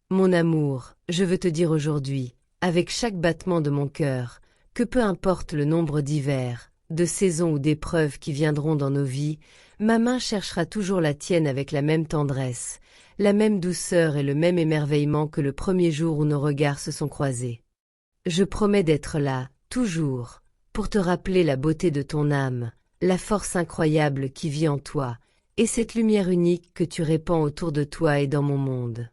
Mon amour, je veux te dire aujourd'hui, avec chaque battement de mon cœur, que peu importe le nombre d'hivers, de saisons ou d'épreuves qui viendront dans nos vies, ma main cherchera toujours la tienne avec la même tendresse, la même douceur et le même émerveillement que le premier jour où nos regards se sont croisés. Je promets d'être là, toujours, pour te rappeler la beauté de ton âme, la force incroyable qui vit en toi, et cette lumière unique que tu répands autour de toi et dans mon monde.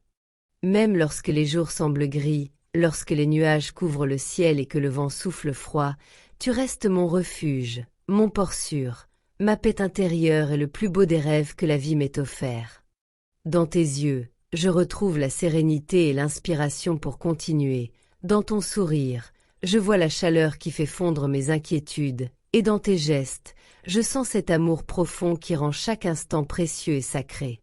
Même lorsque les jours semblent gris, lorsque les nuages couvrent le ciel et que le vent souffle froid, tu restes mon refuge, mon port sûr, ma paix intérieure et le plus beau des rêves que la vie m'ait offert. Dans tes yeux, je retrouve la sérénité et l'inspiration pour continuer. Dans ton sourire, je vois la chaleur qui fait fondre mes inquiétudes, et dans tes gestes, je sens cet amour profond qui rend chaque instant précieux et sacré.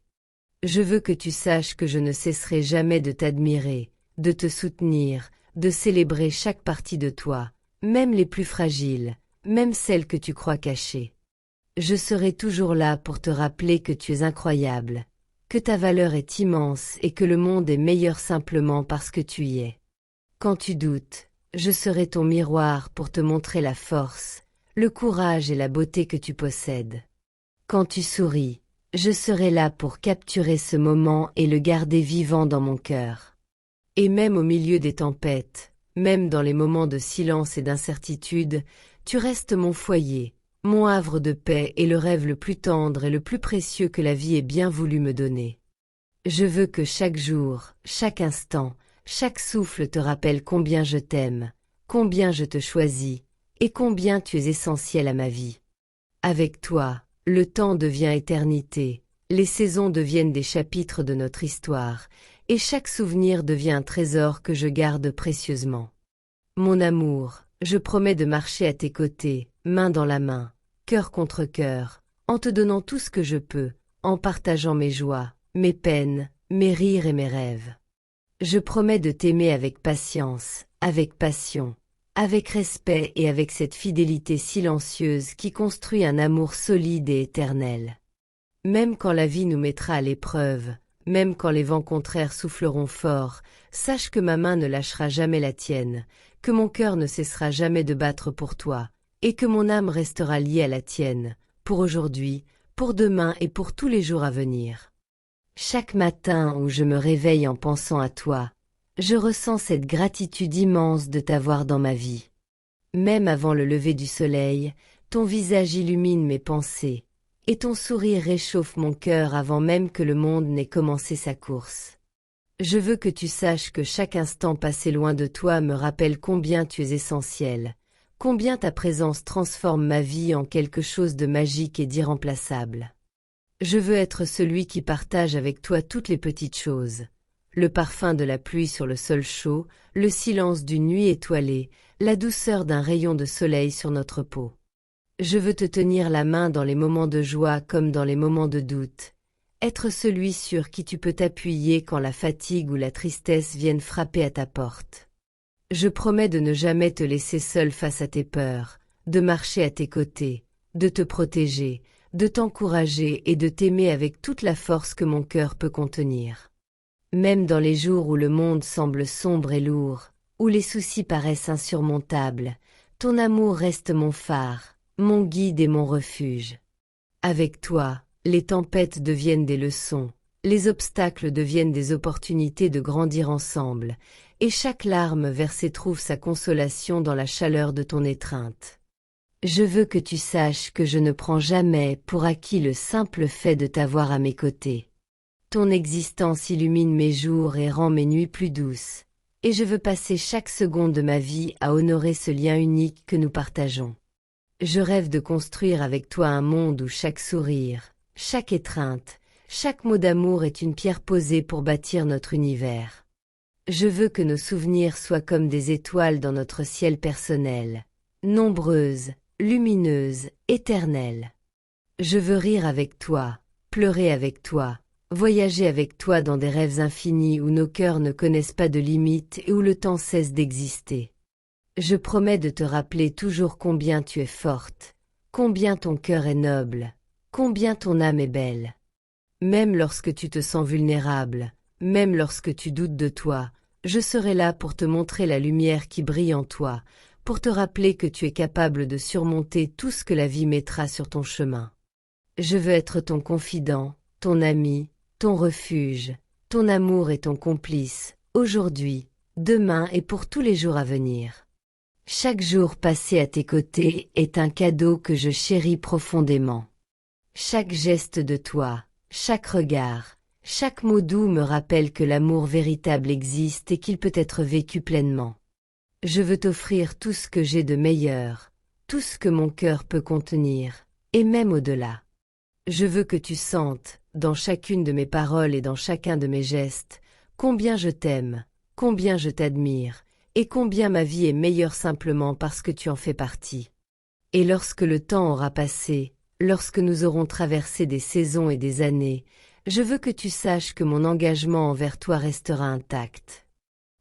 Je veux que tu saches que je ne cesserai jamais de t'admirer, de te soutenir, de célébrer chaque partie de toi, même les plus fragiles, même celles que tu crois cachées. Je serai toujours là pour te rappeler que tu es incroyable, que ta valeur est immense et que le monde est meilleur simplement parce que tu y es. Quand tu doutes, je serai ton miroir pour te montrer la force, le courage et la beauté que tu possèdes. Quand tu souris, je serai là pour capturer ce moment et le garder vivant dans mon cœur. Et même au milieu des tempêtes, même dans les moments de silence et d'incertitude, tu restes mon foyer, mon havre de paix et le rêve le plus tendre et le plus précieux que la vie ait bien voulu me donner. Je veux que chaque jour, chaque instant, chaque souffle te rappelle combien je t'aime, combien je te choisis, et combien tu es essentiel à ma vie. Avec toi, le temps devient éternité, les saisons deviennent des chapitres de notre histoire, et chaque souvenir devient un trésor que je garde précieusement. Mon amour, je promets de marcher à tes côtés, main dans la main, cœur contre cœur, en te donnant tout ce que je peux, en partageant mes joies, mes peines, mes rires et mes rêves. Je promets de t'aimer avec patience, avec passion, avec respect et avec cette fidélité silencieuse qui construit un amour solide et éternel. Même quand la vie nous mettra à l'épreuve, même quand les vents contraires souffleront fort, sache que ma main ne lâchera jamais la tienne, que mon cœur ne cessera jamais de battre pour toi, et que mon âme restera liée à la tienne, pour aujourd'hui, pour demain et pour tous les jours à venir. Chaque matin où je me réveille en pensant à toi, je ressens cette gratitude immense de t'avoir dans ma vie. Même avant le lever du soleil, ton visage illumine mes pensées, et ton sourire réchauffe mon cœur avant même que le monde n'ait commencé sa course. Je veux que tu saches que chaque instant passé loin de toi me rappelle combien tu es essentiel, combien ta présence transforme ma vie en quelque chose de magique et d'irremplaçable. Je veux être celui qui partage avec toi toutes les petites choses. Le parfum de la pluie sur le sol chaud, le silence d'une nuit étoilée, la douceur d'un rayon de soleil sur notre peau. Je veux te tenir la main dans les moments de joie comme dans les moments de doute, être celui sur qui tu peux t'appuyer quand la fatigue ou la tristesse viennent frapper à ta porte. Je promets de ne jamais te laisser seul face à tes peurs, de marcher à tes côtés, de te protéger, de t'encourager et de t'aimer avec toute la force que mon cœur peut contenir. Même dans les jours où le monde semble sombre et lourd, où les soucis paraissent insurmontables, ton amour reste mon phare, mon guide et mon refuge. Avec toi, les tempêtes deviennent des leçons, les obstacles deviennent des opportunités de grandir ensemble, et chaque larme versée trouve sa consolation dans la chaleur de ton étreinte. Je veux que tu saches que je ne prends jamais pour acquis le simple fait de t'avoir à mes côtés. Ton existence illumine mes jours et rend mes nuits plus douces, et je veux passer chaque seconde de ma vie à honorer ce lien unique que nous partageons. Je rêve de construire avec toi un monde où chaque sourire, chaque étreinte, chaque mot d'amour est une pierre posée pour bâtir notre univers. Je veux que nos souvenirs soient comme des étoiles dans notre ciel personnel, nombreuses, lumineuses, éternelles. Je veux rire avec toi, pleurer avec toi, voyager avec toi dans des rêves infinis où nos cœurs ne connaissent pas de limites et où le temps cesse d'exister. Je promets de te rappeler toujours combien tu es forte, combien ton cœur est noble, combien ton âme est belle. Même lorsque tu te sens vulnérable, même lorsque tu doutes de toi, je serai là pour te montrer la lumière qui brille en toi, pour te rappeler que tu es capable de surmonter tout ce que la vie mettra sur ton chemin. Je veux être ton confident, ton ami, ton refuge, ton amour et ton complice, aujourd'hui, demain et pour tous les jours à venir. Chaque jour passé à tes côtés est un cadeau que je chéris profondément. Chaque geste de toi, chaque regard, chaque mot doux me rappelle que l'amour véritable existe et qu'il peut être vécu pleinement. Je veux t'offrir tout ce que j'ai de meilleur, tout ce que mon cœur peut contenir, et même au-delà. Je veux que tu sentes, dans chacune de mes paroles et dans chacun de mes gestes, combien je t'aime, combien je t'admire, et combien ma vie est meilleure simplement parce que tu en fais partie. Et lorsque le temps aura passé, lorsque nous aurons traversé des saisons et des années, je veux que tu saches que mon engagement envers toi restera intact.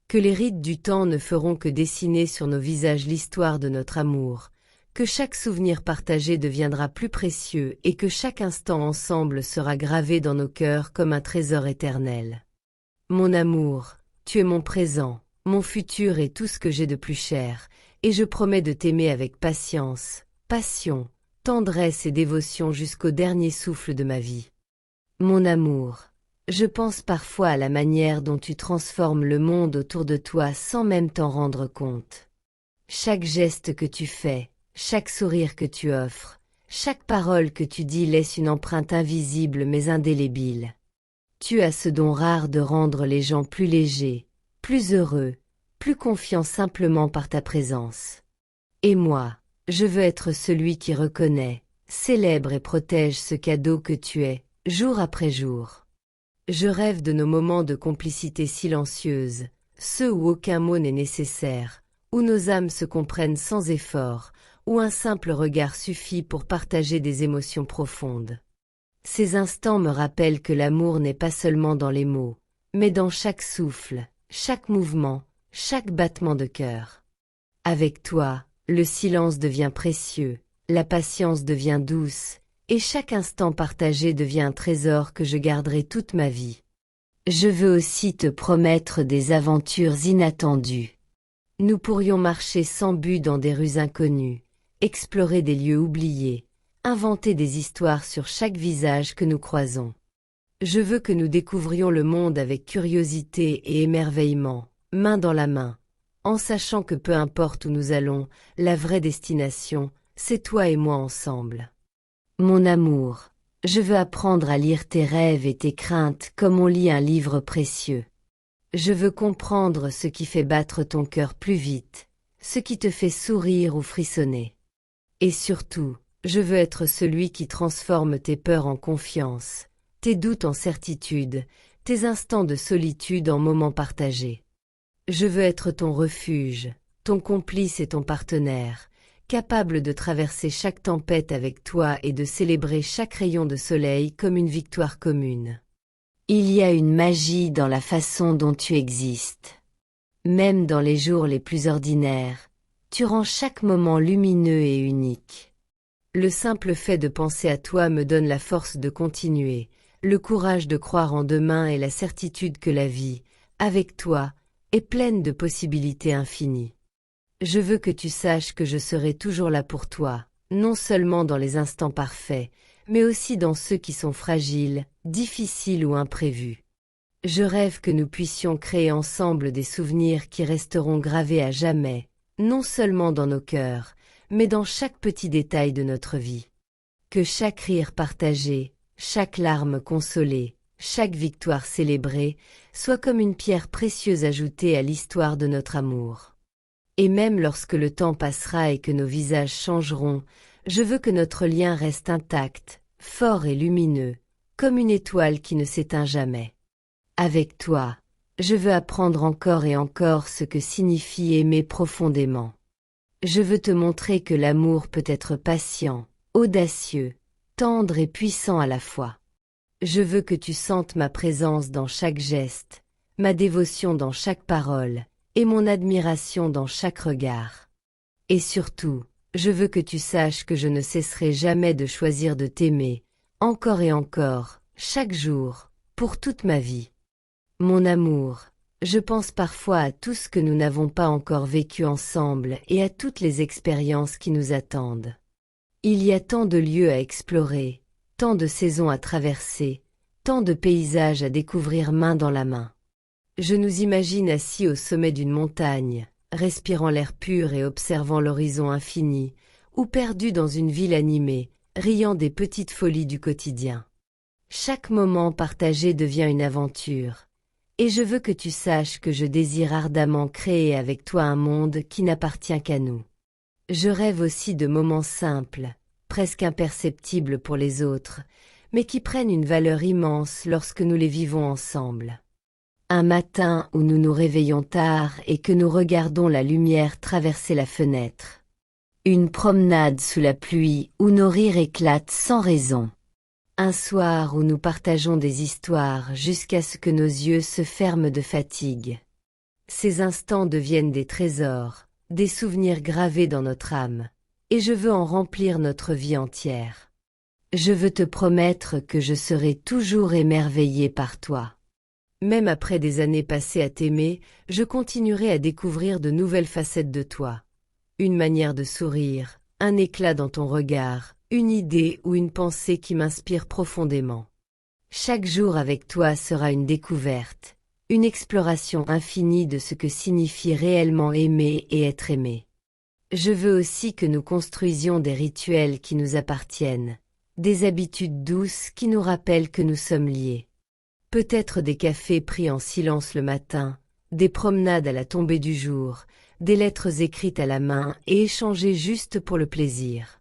Que les rides du temps ne feront que dessiner sur nos visages l'histoire de notre amour, que chaque souvenir partagé deviendra plus précieux et que chaque instant ensemble sera gravé dans nos cœurs comme un trésor éternel. Mon amour, tu es mon présent, mon futur et tout ce que j'ai de plus cher, et je promets de t'aimer avec patience, passion, tendresse et dévotion jusqu'au dernier souffle de ma vie. Mon amour, je pense parfois à la manière dont tu transformes le monde autour de toi sans même t'en rendre compte. Chaque geste que tu fais, chaque sourire que tu offres, chaque parole que tu dis laisse une empreinte invisible mais indélébile. Tu as ce don rare de rendre les gens plus légers, plus heureux, plus confiants simplement par ta présence. Et moi, je veux être celui qui reconnaît, célèbre et protège ce cadeau que tu es, jour après jour. Je rêve de nos moments de complicité silencieuse, ceux où aucun mot n'est nécessaire, où nos âmes se comprennent sans effort, où un simple regard suffit pour partager des émotions profondes. Ces instants me rappellent que l'amour n'est pas seulement dans les mots, mais dans chaque souffle, chaque mouvement, chaque battement de cœur. Avec toi, le silence devient précieux, la patience devient douce, et chaque instant partagé devient un trésor que je garderai toute ma vie. Je veux aussi te promettre des aventures inattendues. Nous pourrions marcher sans but dans des rues inconnues, explorer des lieux oubliés, inventer des histoires sur chaque visage que nous croisons. Je veux que nous découvrions le monde avec curiosité et émerveillement, main dans la main, en sachant que peu importe où nous allons, la vraie destination, c'est toi et moi ensemble. Mon amour, je veux apprendre à lire tes rêves et tes craintes comme on lit un livre précieux. Je veux comprendre ce qui fait battre ton cœur plus vite, ce qui te fait sourire ou frissonner. Et surtout, je veux être celui qui transforme tes peurs en confiance, tes doutes en certitude, tes instants de solitude en moments partagés. Je veux être ton refuge, ton complice et ton partenaire, capable de traverser chaque tempête avec toi et de célébrer chaque rayon de soleil comme une victoire commune. Il y a une magie dans la façon dont tu existes. Même dans les jours les plus ordinaires, tu rends chaque moment lumineux et unique. Le simple fait de penser à toi me donne la force de continuer, le courage de croire en demain et la certitude que la vie, avec toi, est pleine de possibilités infinies. Je veux que tu saches que je serai toujours là pour toi, non seulement dans les instants parfaits, mais aussi dans ceux qui sont fragiles, difficiles ou imprévus. Je rêve que nous puissions créer ensemble des souvenirs qui resteront gravés à jamais, non seulement dans nos cœurs, mais dans chaque petit détail de notre vie. Que chaque rire partagé, chaque larme consolée, chaque victoire célébrée, soit comme une pierre précieuse ajoutée à l'histoire de notre amour. Et même lorsque le temps passera et que nos visages changeront, je veux que notre lien reste intact, fort et lumineux, comme une étoile qui ne s'éteint jamais. Avec toi, je veux apprendre encore et encore ce que signifie aimer profondément. Je veux te montrer que l'amour peut être patient, audacieux, tendre et puissant à la fois. Je veux que tu sentes ma présence dans chaque geste, ma dévotion dans chaque parole, et mon admiration dans chaque regard. Et surtout, je veux que tu saches que je ne cesserai jamais de choisir de t'aimer, encore et encore, chaque jour, pour toute ma vie. Mon amour, je pense parfois à tout ce que nous n'avons pas encore vécu ensemble et à toutes les expériences qui nous attendent. Il y a tant de lieux à explorer, tant de saisons à traverser, tant de paysages à découvrir main dans la main. Je nous imagine assis au sommet d'une montagne, respirant l'air pur et observant l'horizon infini, ou perdus dans une ville animée, riant des petites folies du quotidien. Chaque moment partagé devient une aventure, et je veux que tu saches que je désire ardemment créer avec toi un monde qui n'appartient qu'à nous. Je rêve aussi de moments simples, presque imperceptibles pour les autres, mais qui prennent une valeur immense lorsque nous les vivons ensemble. Un matin où nous nous réveillons tard et que nous regardons la lumière traverser la fenêtre. Une promenade sous la pluie où nos rires éclatent sans raison. Un soir où nous partageons des histoires jusqu'à ce que nos yeux se ferment de fatigue. Ces instants deviennent des trésors, des souvenirs gravés dans notre âme, et je veux en remplir notre vie entière. Je veux te promettre que je serai toujours émerveillée par toi. Même après des années passées à t'aimer, je continuerai à découvrir de nouvelles facettes de toi. Une manière de sourire, un éclat dans ton regard, une idée ou une pensée qui m'inspire profondément. Chaque jour avec toi sera une découverte, une exploration infinie de ce que signifie réellement aimer et être aimé. Je veux aussi que nous construisions des rituels qui nous appartiennent, des habitudes douces qui nous rappellent que nous sommes liés. Peut-être des cafés pris en silence le matin, des promenades à la tombée du jour, des lettres écrites à la main et échangées juste pour le plaisir.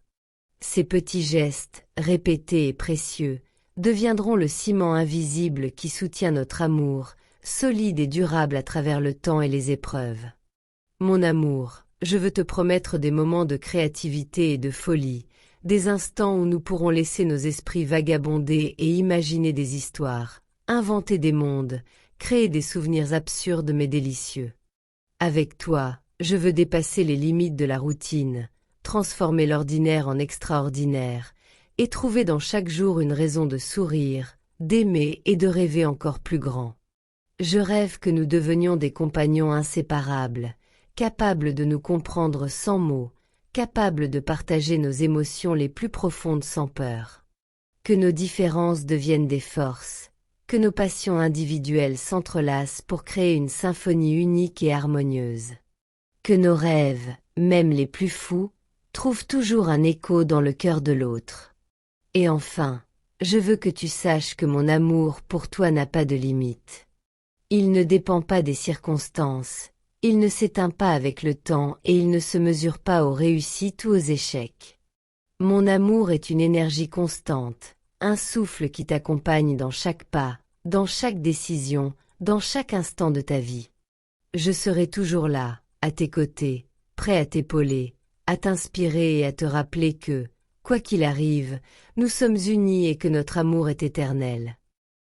Ces petits gestes, répétés et précieux, deviendront le ciment invisible qui soutient notre amour, solide et durable à travers le temps et les épreuves. Mon amour, je veux te promettre des moments de créativité et de folie, des instants où nous pourrons laisser nos esprits vagabonder et imaginer des histoires, inventer des mondes, créer des souvenirs absurdes mais délicieux. Avec toi, je veux dépasser les limites de la routine, transformer l'ordinaire en extraordinaire, et trouver dans chaque jour une raison de sourire, d'aimer et de rêver encore plus grand. Je rêve que nous devenions des compagnons inséparables, capables de nous comprendre sans mots, capables de partager nos émotions les plus profondes sans peur. Que nos différences deviennent des forces, que nos passions individuelles s'entrelacent pour créer une symphonie unique et harmonieuse. Que nos rêves, même les plus fous, trouvent toujours un écho dans le cœur de l'autre. Et enfin, je veux que tu saches que mon amour pour toi n'a pas de limite. Il ne dépend pas des circonstances, il ne s'éteint pas avec le temps et il ne se mesure pas aux réussites ou aux échecs. Mon amour est une énergie constante, un souffle qui t'accompagne dans chaque pas, dans chaque décision, dans chaque instant de ta vie. Je serai toujours là, à tes côtés, prêt à t'épauler, à t'inspirer et à te rappeler que, quoi qu'il arrive, nous sommes unis et que notre amour est éternel.